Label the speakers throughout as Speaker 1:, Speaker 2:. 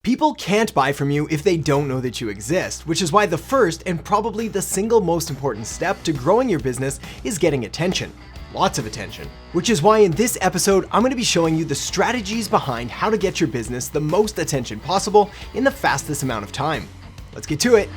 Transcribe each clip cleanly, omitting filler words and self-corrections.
Speaker 1: People can't buy from you if they don't know that you exist, which is why the first and probably the single most important step to growing your business is getting attention. Lots of attention. Which is why in this episode, I'm going to be showing you the strategies behind how to get your business the most attention possible in the fastest amount of time. Let's get to it.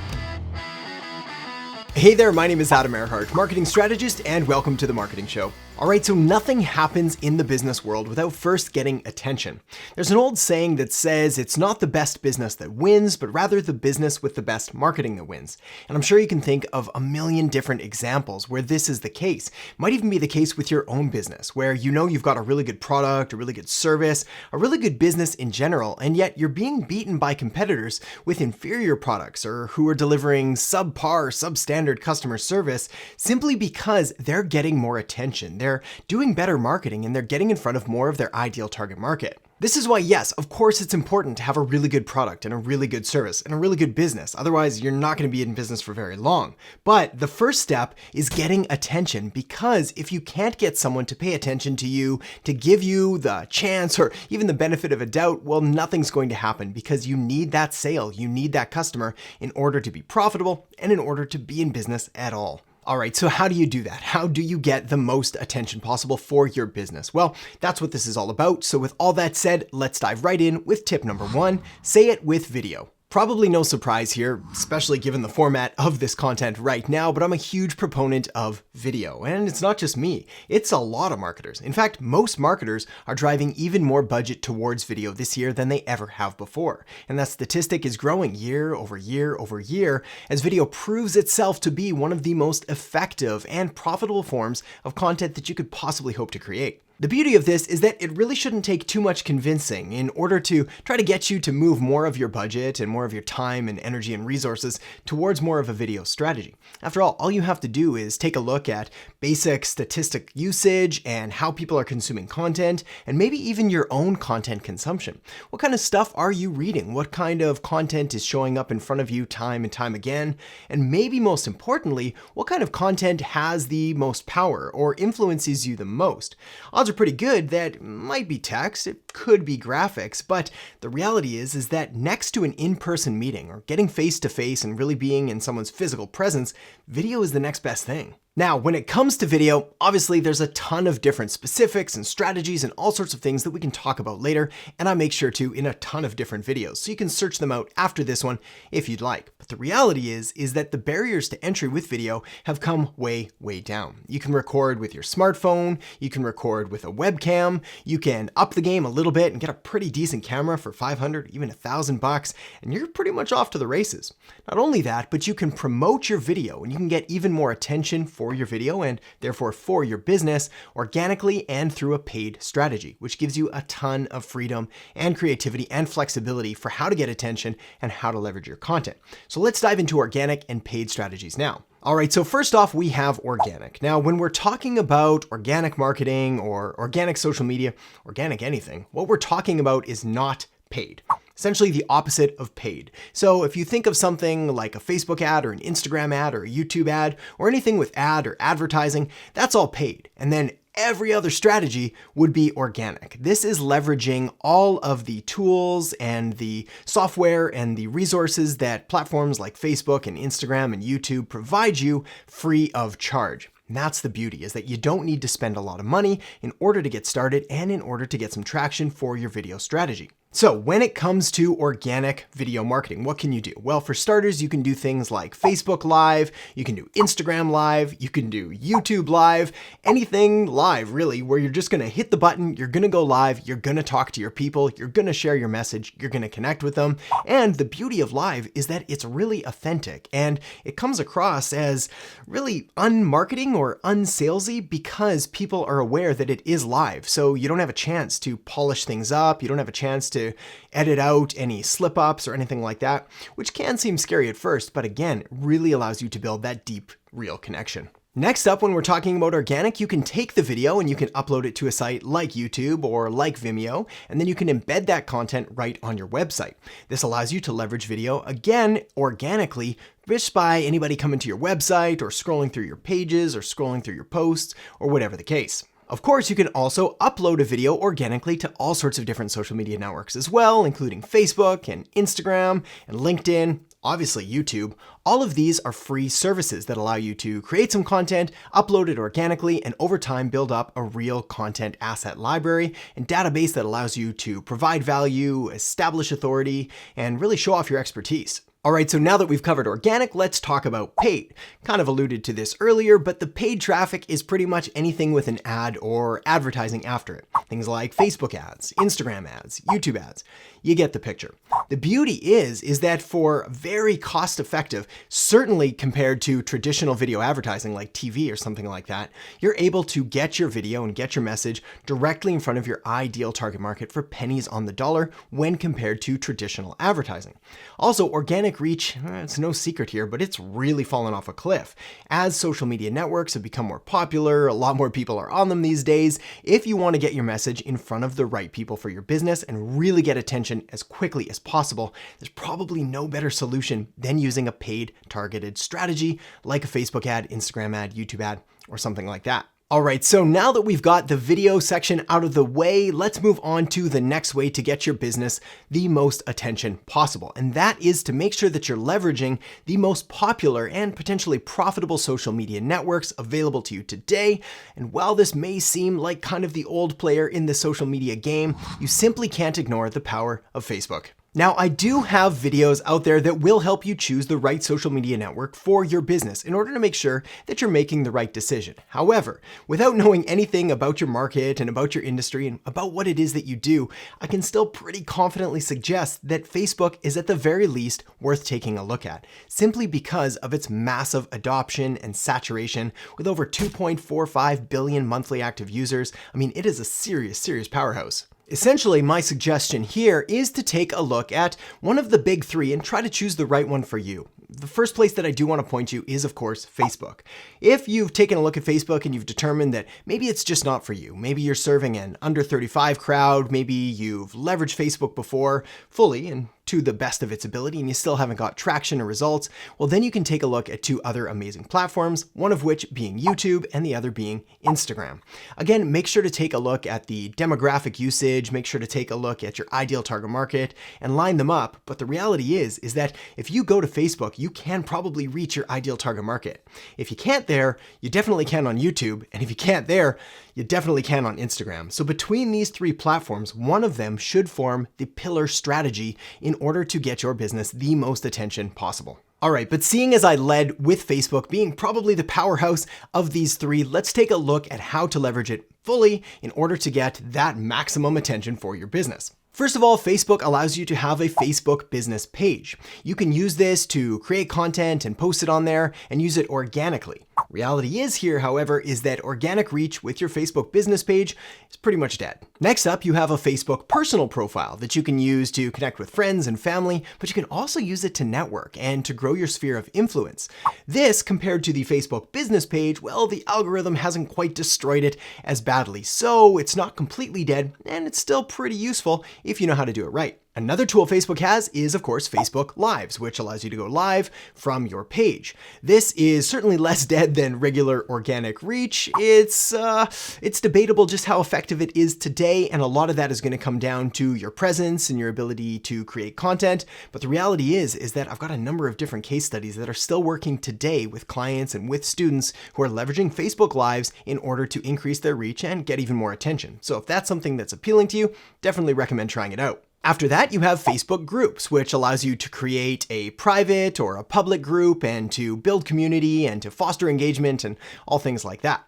Speaker 1: Hey there, my name is Adam Erhart, marketing strategist, and welcome to The Marketing Show. Alright, so nothing happens in the business world without first getting attention. There's an old saying that says it's not the best business that wins, but rather the business with the best marketing that wins. And I'm sure you can think of a million different examples where this is the case. It might even be the case with your own business, where you know you've got a really good product, a really good service, a really good business in general, and yet you're being beaten by competitors with inferior products or who are delivering subpar, substandard customer service simply because they're getting more attention. They're doing better marketing and they're getting in front of more of their ideal target market. This is why, yes, of course it's important to have a really good product and a really good service and a really good business. Otherwise, you're not going to be in business for very long. But the first step is getting attention, because if you can't get someone to pay attention to you, to give you the chance or even the benefit of a doubt, well, nothing's going to happen, because you need that sale, you need that customer in order to be profitable and in order to be in business at all. All right, so how do you do that? How do you get the most attention possible for your business? Well, that's what this is all about. So with all that said, let's dive right in with tip number 1, say it with video. Probably no surprise here, especially given the format of this content right now, but I'm a huge proponent of video. And it's not just me, it's a lot of marketers. In fact, most marketers are driving even more budget towards video this year than they ever have before. And that statistic is growing year over year over year as video proves itself to be one of the most effective and profitable forms of content that you could possibly hope to create. The beauty of this is that it really shouldn't take too much convincing in order to try to get you to move more of your budget and more of your time and energy and resources towards more of a video strategy. After all you have to do is take a look at basic statistic usage and how people are consuming content, and maybe even your own content consumption. What kind of stuff are you reading? What kind of content is showing up in front of you time and time again? And maybe most importantly, what kind of content has the most power or influences you the most? Odds are pretty good that it might be text, it could be graphics, but the reality is that next to an in-person meeting or getting face-to-face and really being in someone's physical presence, video is the next best thing. Now, when it comes to video, obviously there's a ton of different specifics and strategies and all sorts of things that we can talk about later, and I make sure to in a ton of different videos, so you can search them out after this one if you'd like. But the reality is that the barriers to entry with video have come way, way down. You can record with your smartphone, you can record with a webcam, you can up the game a little bit and get a pretty decent camera for $500, even $1,000, and you're pretty much off to the races. Not only that, but you can promote your video and you can get even more attention for your video and therefore for your business organically and through a paid strategy, which gives you a ton of freedom and creativity and flexibility for how to get attention and how to leverage your content. So let's dive into organic and paid strategies now. All right, so first off, we have organic. Now, when we're talking about organic marketing or organic social media, organic anything, what we're talking about is not paid. Essentially the opposite of paid. So if you think of something like a Facebook ad or an Instagram ad or a YouTube ad or anything with ad or advertising, that's all paid. And then every other strategy would be organic. This is leveraging all of the tools and the software and the resources that platforms like Facebook and Instagram and YouTube provide you free of charge. And that's the beauty, is that you don't need to spend a lot of money in order to get started and in order to get some traction for your video strategy. So when it comes to organic video marketing, what can you do? Well, for starters, you can do things like Facebook Live, you can do Instagram Live, you can do YouTube Live, anything live really, where you're just gonna hit the button, you're gonna go live, you're gonna talk to your people, you're gonna share your message, you're gonna connect with them. And the beauty of live is that it's really authentic and it comes across as really unmarketing or unsalesy because people are aware that it is live. So you don't have a chance to polish things up, you don't have a chance to edit out any slip-ups or anything like that, which can seem scary at first, but again, it really allows you to build that deep, real connection. Next up, when we're talking about organic, you can take the video and you can upload it to a site like YouTube or like Vimeo, and then you can embed that content right on your website. This allows you to leverage video, again, organically, just by anybody coming to your website or scrolling through your pages or scrolling through your posts or whatever the case. Of course, you can also upload a video organically to all sorts of different social media networks as well, including Facebook and Instagram and LinkedIn, obviously YouTube. All of these are free services that allow you to create some content, upload it organically, and over time build up a real content asset library and database that allows you to provide value, establish authority, and really show off your expertise. All right, so now that we've covered organic, let's talk about paid. Kind of alluded to this earlier, but the paid traffic is pretty much anything with an ad or advertising after it. Things like Facebook ads, Instagram ads, YouTube ads. You get the picture. The beauty is that for very cost-effective, certainly compared to traditional video advertising like TV or something like that, you're able to get your video and get your message directly in front of your ideal target market for pennies on the dollar when compared to traditional advertising. Also, organic reach, it's no secret here, but it's really fallen off a cliff. As social media networks have become more popular, a lot more people are on them these days. If you want to get your message in front of the right people for your business and really get attention as quickly as possible, there's probably no better solution than using a paid targeted strategy like a Facebook ad, Instagram ad, YouTube ad, or something like that. All right, so now that we've got the video section out of the way, let's move on to the next way to get your business the most attention possible. And that is to make sure that you're leveraging the most popular and potentially profitable social media networks available to you today. And while this may seem like kind of the old player in the social media game, you simply can't ignore the power of Facebook. Now, I do have videos out there that will help you choose the right social media network for your business in order to make sure that you're making the right decision. However, without knowing anything about your market and about your industry and about what it is that you do, I can still pretty confidently suggest that Facebook is at the very least worth taking a look at, simply because of its massive adoption and saturation with over 2.45 billion monthly active users. I mean, it is a serious powerhouse. Essentially, my suggestion here is to take a look at one of the big three and try to choose the right one for you. The first place that I do want to point you is, of course, Facebook. If you've taken a look at Facebook and you've determined that maybe it's just not for you, maybe you're serving an under 35 crowd, maybe you've leveraged Facebook before fully and to the best of its ability and you still haven't got traction or results, well, then you can take a look at two other amazing platforms, one of which being YouTube and the other being Instagram. Again, make sure to take a look at the demographic usage, make sure to take a look at your ideal target market and line them up. But the reality is that if you go to Facebook, you can probably reach your ideal target market. If you can't there, you definitely can on YouTube. And if you can't there, you definitely can on Instagram. So between these three platforms, one of them should form the pillar strategy in order to get your business the most attention possible. All right, but seeing as I led with Facebook being probably the powerhouse of these three, let's take a look at how to leverage it fully in order to get that maximum attention for your business. First of all, Facebook allows you to have a Facebook business page. You can use this to create content and post it on there and use it organically. Reality is here, however, is that organic reach with your Facebook business page is pretty much dead. Next up, you have a Facebook personal profile that you can use to connect with friends and family, but you can also use it to network and to grow your sphere of influence. This, compared to the Facebook business page, well, the algorithm hasn't quite destroyed it as badly, so it's not completely dead, and it's still pretty useful if you know how to do it right. Another tool Facebook has is, of course, Facebook Lives, which allows you to go live from your page. This is certainly less dead than regular organic reach. It's debatable just how effective it is today, and a lot of that is going to come down to your presence and your ability to create content. But the reality is that I've got a number of different case studies that are still working today with clients and with students who are leveraging Facebook Lives in order to increase their reach and get even more attention. So if that's something that's appealing to you, definitely recommend trying it out. After that, you have Facebook groups, which allows you to create a private or a public group and to build community and to foster engagement and all things like that.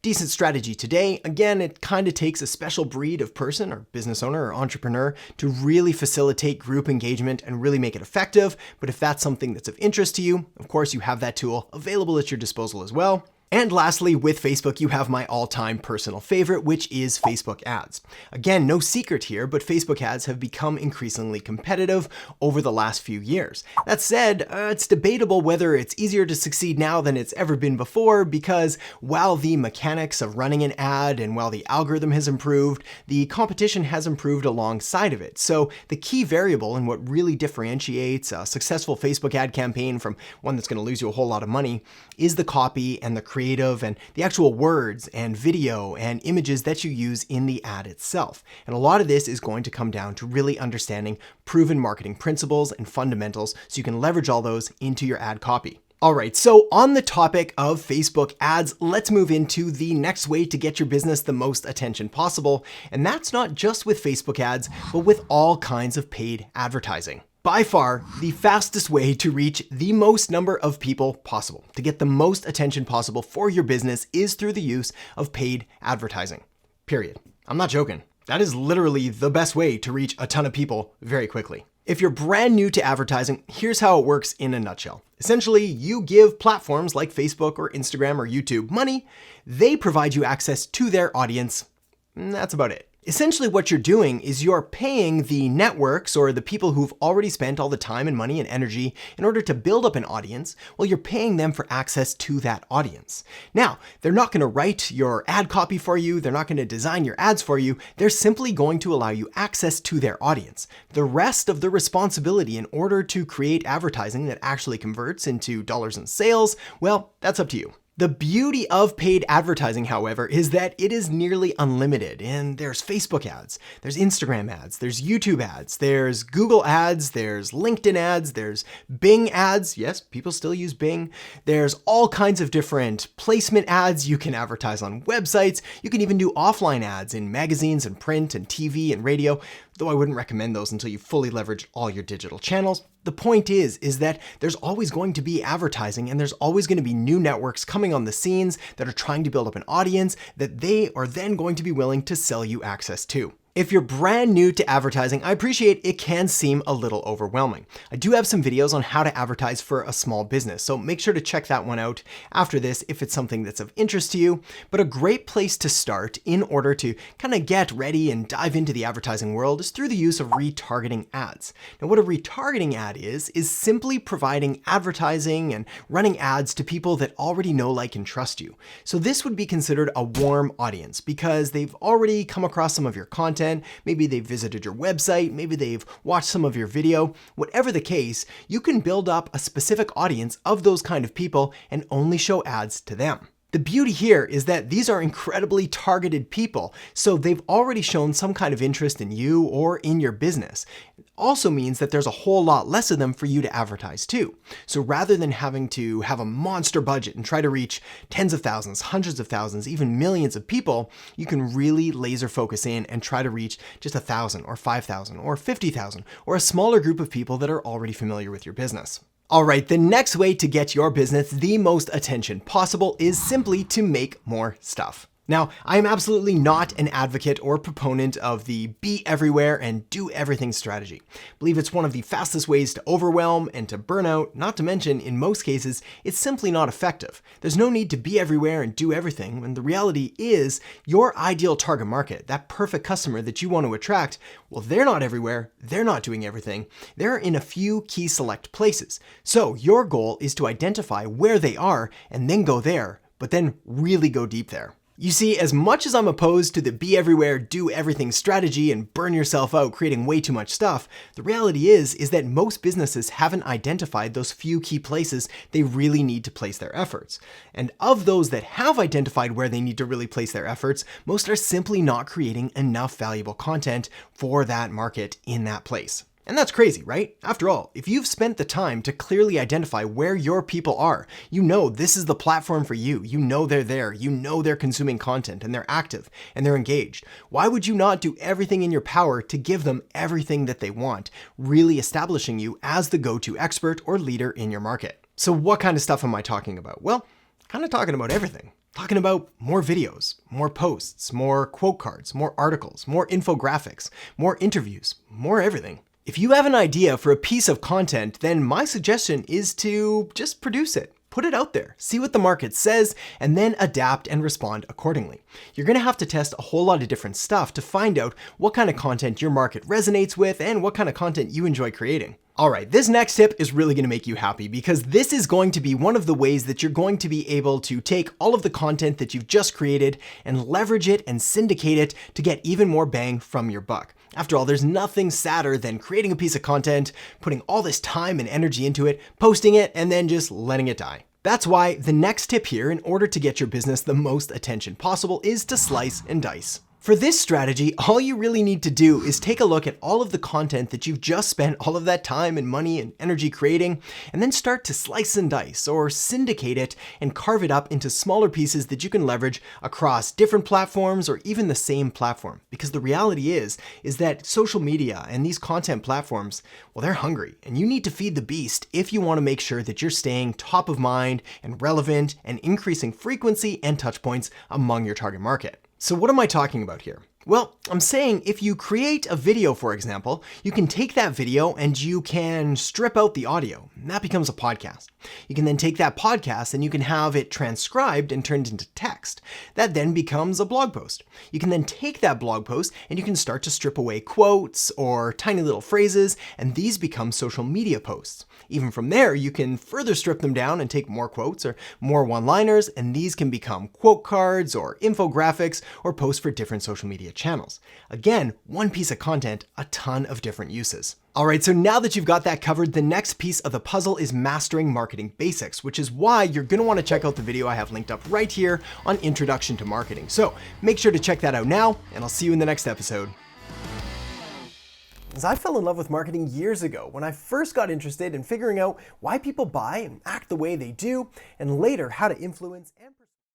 Speaker 1: Decent strategy today. Again, it kind of takes a special breed of person or business owner or entrepreneur to really facilitate group engagement and really make it effective. But if that's something that's of interest to you, of course, you have that tool available at your disposal as well. And lastly, with Facebook, you have my all-time personal favorite, which is Facebook ads. Again, no secret here, but Facebook ads have become increasingly competitive over the last few years. That said, it's debatable whether it's easier to succeed now than it's ever been before, because while the mechanics of running an ad and while the algorithm has improved, the competition has improved alongside of it. So the key variable and what really differentiates a successful Facebook ad campaign from one that's going to lose you a whole lot of money is the copy and the creative creative and the actual words and video and images that you use in the ad itself. And a lot of this is going to come down to really understanding proven marketing principles and fundamentals so you can leverage all those into your ad copy. All right, so on the topic of Facebook ads, let's move into the next way to get your business the most attention possible. And that's not just with Facebook ads, but with all kinds of paid advertising. By far, the fastest way to reach the most number of people possible, to get the most attention possible for your business, is through the use of paid advertising. Period. I'm not joking. That is literally the best way to reach a ton of people very quickly. If you're brand new to advertising, here's how it works in a nutshell. Essentially, you give platforms like Facebook or Instagram or YouTube money, they provide you access to their audience, and that's about it. Essentially what you're doing is you're paying the networks or the people who've already spent all the time and money and energy in order to build up an audience, well, you're paying them for access to that audience. Now, they're not gonna write your ad copy for you, they're not gonna design your ads for you, they're simply going to allow you access to their audience. The rest of the responsibility in order to create advertising that actually converts into dollars in sales, well, that's up to you. The beauty of paid advertising, however, is that it is nearly unlimited, and there's Facebook ads, there's Instagram ads, there's YouTube ads, there's Google ads, there's LinkedIn ads, there's Bing ads. Yes, people still use Bing. There's all kinds of different placement ads. You can advertise on websites. You can even do offline ads in magazines and print and TV and radio, though I wouldn't recommend those until you fully leverage all your digital channels. The point is that there's always going to be advertising, and there's always going to be new networks coming on the scenes that are trying to build up an audience that they are then going to be willing to sell you access to. If you're brand new to advertising, I appreciate it can seem a little overwhelming. I do have some videos on how to advertise for a small business, so make sure to check that one out after this if it's something that's of interest to you. But a great place to start in order to kind of get ready and dive into the advertising world is through the use of retargeting ads. Now, what a retargeting ad is simply providing advertising and running ads to people that already know, like, and trust you. So this would be considered a warm audience because they've already come across some of your content. Maybe they've visited your website, maybe they've watched some of your video. Whatever the case, you can build up a specific audience of those kind of people and only show ads to them. The beauty here is that these are incredibly targeted people, so they've already shown some kind of interest in you or in your business. It also means that there's a whole lot less of them for you to advertise to. So rather than having to have a monster budget and try to reach tens of thousands, hundreds of thousands, even millions of people, you can really laser focus in and try to reach just 1,000 or 5,000 or 50,000 or a smaller group of people that are already familiar with your business. All right, the next way to get your business the most attention possible is simply to make more stuff. Now, I am absolutely not an advocate or proponent of the be everywhere and do everything strategy. I believe it's one of the fastest ways to overwhelm and to burn out, not to mention, in most cases, it's simply not effective. There's no need to be everywhere and do everything, when the reality is your ideal target market, that perfect customer that you want to attract, well, they're not everywhere, they're not doing everything, they're in a few key select places. So your goal is to identify where they are and then go there, but then really go deep there. You see, as much as I'm opposed to the be everywhere, do everything strategy and burn yourself out creating way too much stuff, the reality is that most businesses haven't identified those few key places they really need to place their efforts. And of those that have identified where they need to really place their efforts, most are simply not creating enough valuable content for that market in that place. And that's crazy, right? After all, if you've spent the time to clearly identify where your people are, you know this is the platform for you, you know they're there, you know they're consuming content and they're active and they're engaged. Why would you not do everything in your power to give them everything that they want, really establishing you as the go-to expert or leader in your market? So what kind of stuff am I talking about? Well, kind of talking about everything. Talking about more videos, more posts, more quote cards, more articles, more infographics, more interviews, more everything. If you have an idea for a piece of content, then my suggestion is to just produce it. Put it out there, see what the market says, and then adapt and respond accordingly. You're gonna have to test a whole lot of different stuff to find out what kind of content your market resonates with and what kind of content you enjoy creating. All right, this next tip is really gonna make you happy because this is going to be one of the ways that you're going to be able to take all of the content that you've just created and leverage it and syndicate it to get even more bang from your buck. After all, there's nothing sadder than creating a piece of content, putting all this time and energy into it, posting it, and then just letting it die. That's why the next tip here, in order to get your business the most attention possible, is to slice and dice. For this strategy, all you really need to do is take a look at all of the content that you've just spent all of that time and money and energy creating, and then start to slice and dice or syndicate it and carve it up into smaller pieces that you can leverage across different platforms or even the same platform. Because the reality is that social media and these content platforms, well, they're hungry, and you need to feed the beast if you want to make sure that you're staying top of mind and relevant and increasing frequency and touch points among your target market. So what am I talking about here? Well, I'm saying if you create a video, for example, you can take that video and you can strip out the audio, and that becomes a podcast. You can then take that podcast and you can have it transcribed and turned into text. That then becomes a blog post. You can then take that blog post and you can start to strip away quotes or tiny little phrases, and these become social media posts. Even from there, you can further strip them down and take more quotes or more one-liners, and these can become quote cards or infographics or posts for different social media channels. Again, one piece of content, a ton of different uses. All right, so now that you've got that covered, the next piece of the puzzle is mastering marketing basics, which is why you're gonna wanna check out the video I have linked up right here on Introduction to Marketing. So make sure to check that out now, and I'll see you in the next episode. As I fell in love with marketing years ago when I first got interested in figuring out why people buy and act the way they do, and later how to influence and